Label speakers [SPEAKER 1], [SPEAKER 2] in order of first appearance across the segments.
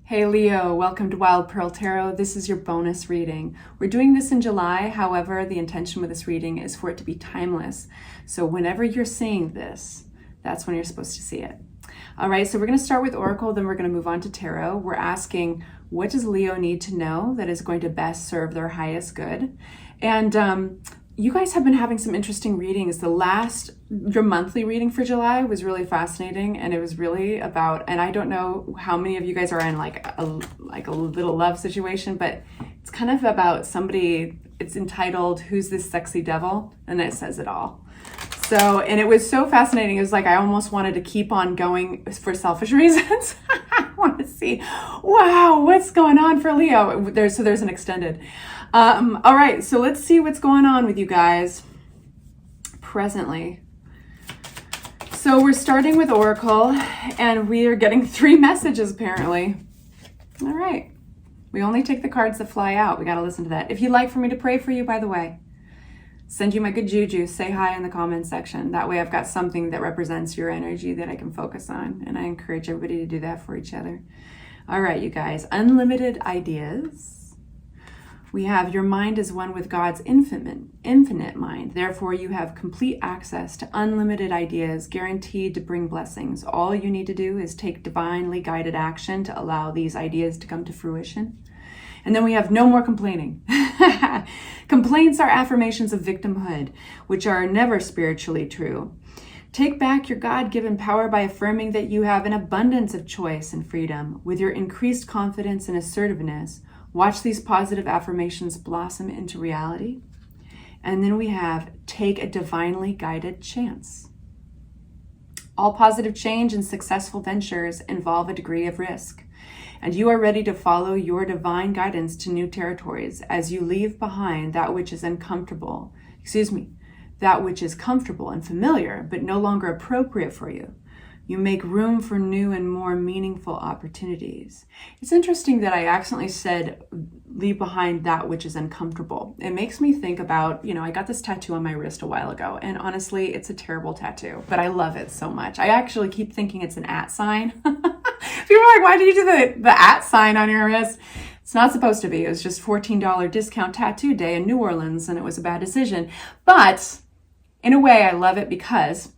[SPEAKER 1] Hey Leo, welcome to Wild Pearl Tarot. This is your bonus reading. We're doing this in July. However, the intention with this reading is for it to be timeless. So whenever you're seeing this, that's when you're supposed to see it. All right, so we're going to start with Oracle, then we're going to move on to Tarot. We're asking, what does Leo need to know that is going to best serve their highest good? And you guys have been having some interesting readings. Your monthly reading for July was really fascinating, and it was really about, and I don't know how many of you guys are in like a little love situation, but it's kind of about somebody. It's entitled, "Who's This Sexy Devil?" And it says it all. So, and it was so fascinating. It was like I almost wanted to keep on going for selfish reasons. I want to see, wow, what's going on for Leo? There's an extended. All right, so let's see what's going on with you guys presently. So we're starting with Oracle, and we are getting 3 messages apparently. All right, we only take the cards that fly out. We got to listen to that. If you'd like for me to pray for you, by the way, send you my good juju, say hi in the comments section. That way I've got something that represents your energy that I can focus on, and I encourage everybody to do that for each other. All right, you guys, unlimited ideas. We have, your mind is one with God's infinite mind. Therefore, you have complete access to unlimited ideas guaranteed to bring blessings. All you need to do is take divinely guided action to allow these ideas to come to fruition. And then we have no more complaining. Complaints are affirmations of victimhood, which are never spiritually true. Take back your God-given power by affirming that you have an abundance of choice and freedom. With your increased confidence and assertiveness, watch these positive affirmations blossom into reality. And then we have, take a divinely guided chance. All positive change and successful ventures involve a degree of risk, and you are ready to follow your divine guidance to new territories as you leave behind that which is comfortable and familiar, but no longer appropriate for you. You make room for new and more meaningful opportunities. It's interesting that I accidentally said, leave behind that which is uncomfortable. It makes me think about, I got this tattoo on my wrist a while ago, and honestly, it's a terrible tattoo, but I love it so much. I actually keep thinking it's an @ sign. People are like, why did you do the @ sign on your wrist? It's not supposed to be. It was just $14 discount tattoo day in New Orleans, and it was a bad decision. But in a way, I love it because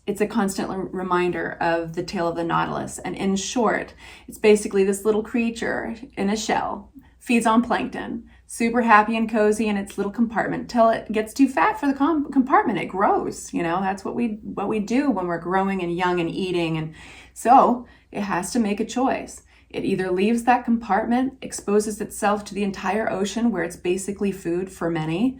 [SPEAKER 1] it's a constant reminder of the tale of the Nautilus. And in short, it's basically this little creature in a shell, feeds on plankton, super happy and cozy in its little compartment till it gets too fat for the compartment. It grows. That's what we do when we're growing and young and eating. And so it has to make a choice. It either leaves that compartment, exposes itself to the entire ocean where it's basically food for many,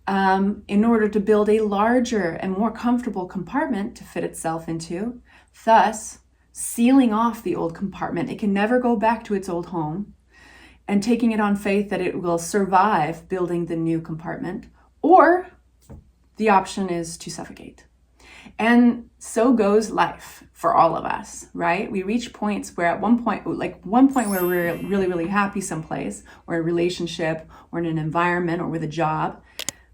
[SPEAKER 1] in order to build a larger and more comfortable compartment to fit itself into, thus sealing off the old compartment. It can never go back to its old home, and taking it on faith that it will survive building the new compartment, or the option is to suffocate. And so goes life for all of us, right? We reach points where at one point where we're really, really happy someplace, or in a relationship, or in an environment, or with a job.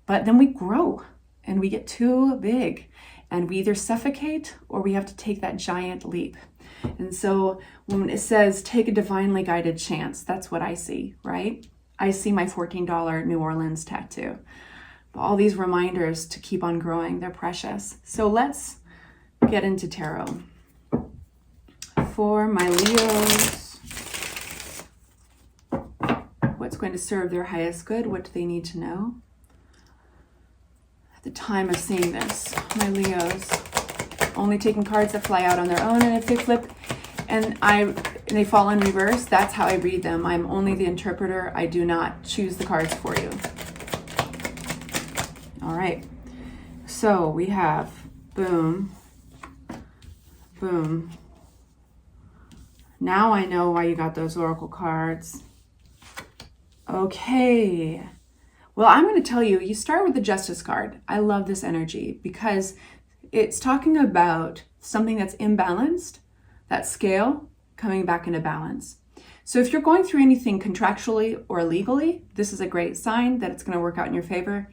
[SPEAKER 1] But then we grow and we get too big, and we either suffocate or we have to take that giant leap. And so when it says take a divinely guided chance, that's what I see, right? I see my $14 New Orleans tattoo. All these reminders to keep on growing, they're precious. So let's get into tarot. For my Leos, what's going to serve their highest good? What do they need to know? At the time of seeing this, my Leos, only taking cards that fly out on their own, and if they flip and they fall in reverse, that's how I read them. I'm only the interpreter. I do not choose the cards for you. All right, so we have boom, boom. Now I know why you got those oracle cards. Okay. Well, I'm going to tell you, you start with the Justice card. I love this energy because it's talking about something that's imbalanced, that scale coming back into balance. So if you're going through anything contractually or legally, this is a great sign that it's going to work out in your favor.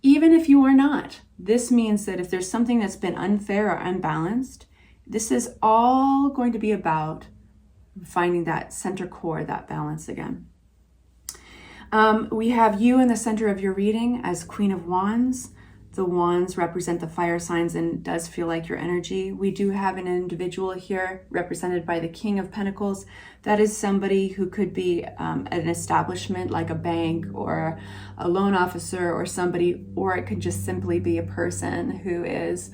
[SPEAKER 1] Even if you are not, this means that if there's something that's been unfair or unbalanced, this is all going to be about finding that center core, that balance again. We have you in the center of your reading as Queen of Wands. The wands represent the fire signs and it does feel like your energy. We do have an individual here represented by the King of Pentacles. That is somebody who could be an establishment like a bank or a loan officer or somebody, or it could just simply be a person who is,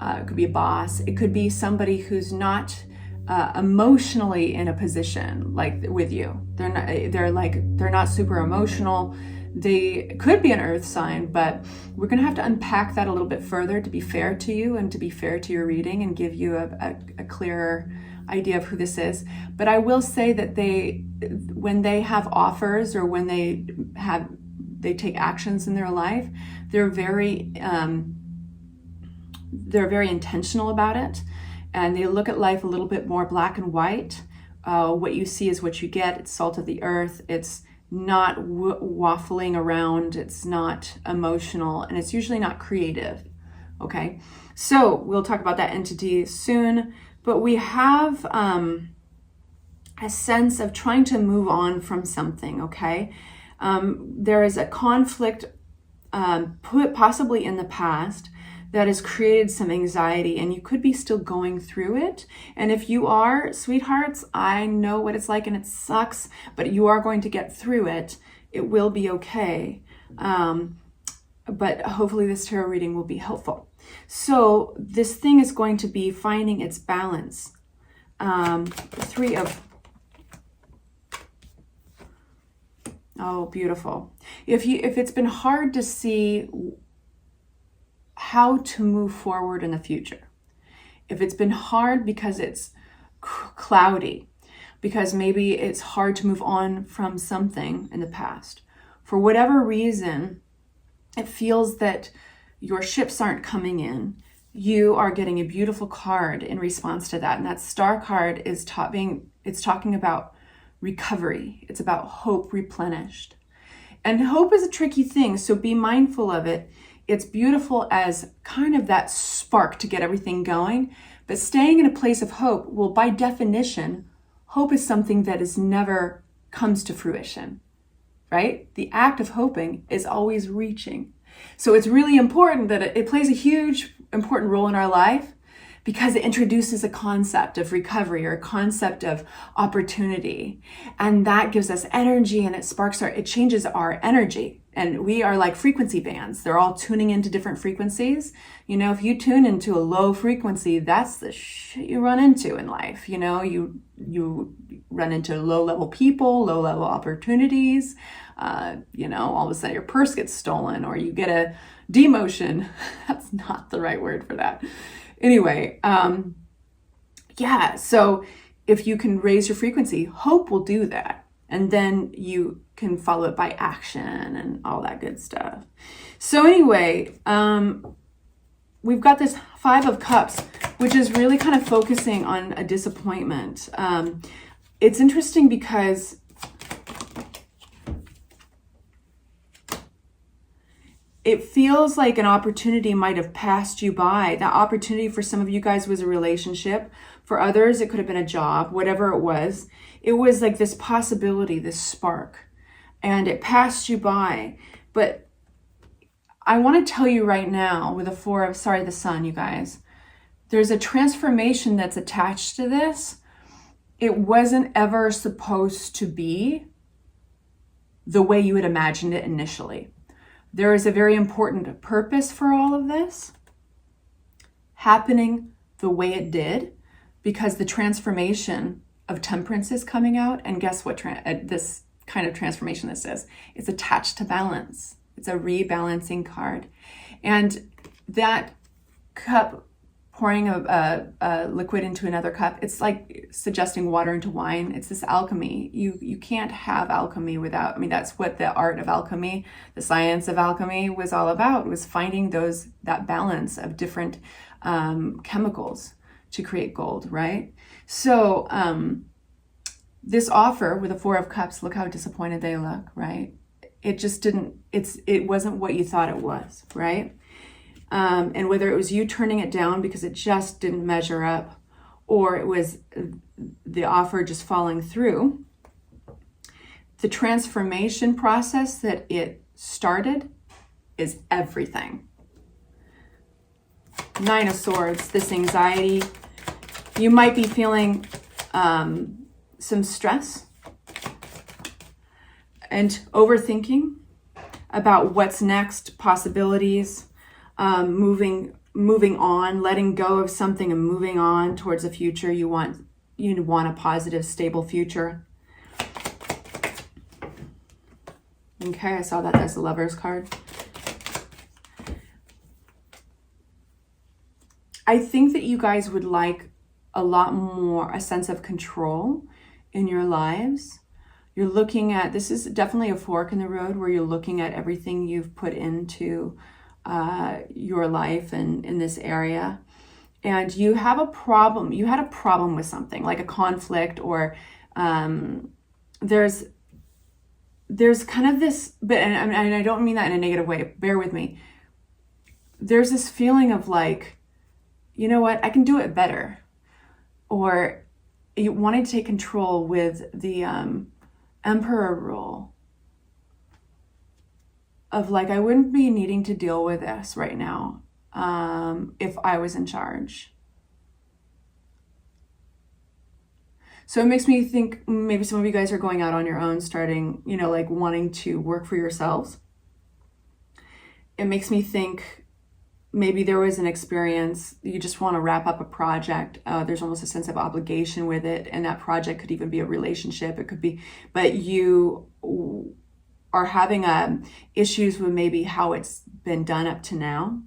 [SPEAKER 1] it could be a boss. It could be somebody who's not emotionally in a position like with you. They're not super emotional. They could be an earth sign, but we're going to have to unpack that a little bit further to be fair to you and to be fair to your reading and give you a clearer idea of who this is. But I will say that when they have offers or when they take actions in their life, they're very intentional about it. And they look at life a little bit more black and white. What you see is what you get. It's salt of the earth. It's not waffling around. It's not emotional. And it's usually not creative. Okay. So we'll talk about that entity soon. But we have a sense of trying to move on from something. Okay. There is a conflict possibly in the past that has created some anxiety, and you could be still going through it. And if you are, sweethearts, I know what it's like and it sucks, but you are going to get through it. It will be okay. But hopefully this tarot reading will be helpful. So this thing is going to be finding its balance. Oh, beautiful. If it's been hard to see how to move forward in the future, if it's been hard because it's cloudy, because maybe it's hard to move on from something in the past, for whatever reason, it feels that your ships aren't coming in, you are getting a beautiful card in response to that. And that star card is it's talking about recovery. It's about hope replenished. And hope is a tricky thing, so be mindful of it. It's beautiful as kind of that spark to get everything going, but staying in a place of hope, well, by definition, hope is something that is never comes to fruition, right? The act of hoping is always reaching. So it's really important that it plays a huge, important role in our life because it introduces a concept of recovery or a concept of opportunity. And that gives us energy and it changes our energy. And we are like frequency bands. They're all tuning into different frequencies. You know, if you tune into a low frequency, that's the shit you run into in life. You know, you run into low level people, low level opportunities. You know, all of a sudden your purse gets stolen or you get a demotion. That's not the right word for that. Anyway, yeah, so if you can raise your frequency, hope will do that. And then you can follow it by action and all that good stuff. So anyway, we've got this 5 of Cups, which is really kind of focusing on a disappointment. It's interesting because it feels like an opportunity might have passed you by. That opportunity for some of you guys was a relationship. For others, it could have been a job, whatever it was. It was like this possibility, this spark, and it passed you by. But I want to tell you right now with the Sun, you guys, there's a transformation that's attached to this. It wasn't ever supposed to be the way you had imagined it initially. There is a very important purpose for all of this happening the way it did, because the transformation of Temperance is coming out. And guess what this kind of transformation this is? It's attached to balance. It's a rebalancing card. And that cup, pouring a liquid into another cup, it's like suggesting water into wine. It's this alchemy. You can't have alchemy without, I mean, that's what the art of alchemy, the science of alchemy was all about, was finding that balance of different chemicals to create gold, right? So this offer with the 4 of Cups, look how disappointed they look, right? It just it wasn't what you thought it was, right? And whether it was you turning it down because it just didn't measure up, or it was the offer just falling through, the transformation process that it started is everything. 9 of Swords, this anxiety. You might be feeling some stress and overthinking about what's next, possibilities, moving on, letting go of something and moving on towards a future. You want a positive, stable future. Okay, I saw that as the Lover's card. I think that you guys would like a lot more, a sense of control in your lives. You're looking at, this is definitely a fork in the road where you're looking at everything you've put into your life and in this area. And you have a problem, you had a problem with something like a conflict, or there's kind of this, but and I don't mean that in a negative way, bear with me. There's this feeling of like, you know what, I can do it better. Or you wanted to take control with the Emperor rule of like, I wouldn't be needing to deal with this right now if I was in charge. So it makes me think maybe some of you guys are going out on your own, starting, like wanting to work for yourselves. It makes me think maybe there was an experience, you just want to wrap up a project. There's almost a sense of obligation with it. And that project could even be a relationship. It could be, but you are having issues with maybe how it's been done up to now.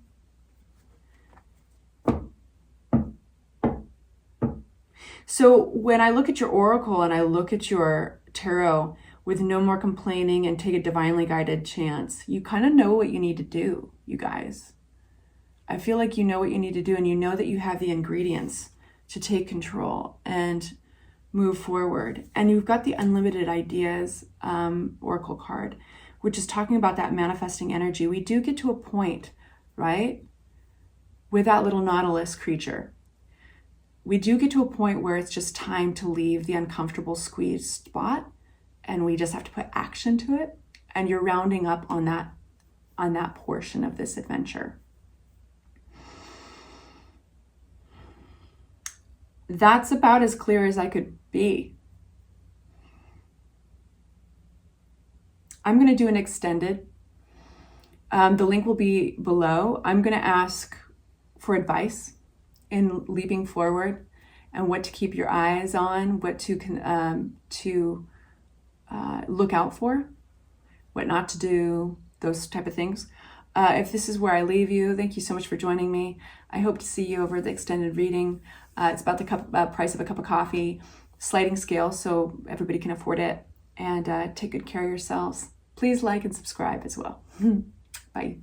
[SPEAKER 1] So when I look at your oracle and I look at your tarot with no more complaining and take a divinely guided chance, you kind of know what you need to do, you guys. I feel like you know what you need to do, and you know that you have the ingredients to take control and move forward. And you've got the unlimited ideas oracle card, which is talking about that manifesting energy. We do get to a point, right, with that little nautilus creature. We do get to a point where it's just time to leave the uncomfortable squeezed spot, and we just have to put action to it. And you're rounding up on that portion of this adventure. That's about as clear as I could be. I'm going to do an extended. The link will be below. I'm going to ask for advice in leaping forward and what to keep your eyes on, what to look out for, what not to do, those type of things. If this is where I leave you, thank you so much for joining me. I hope to see you over the extended reading. It's about the price of a cup of coffee, sliding scale, so everybody can afford it. And take good care of yourselves. Please like and subscribe as well. Bye.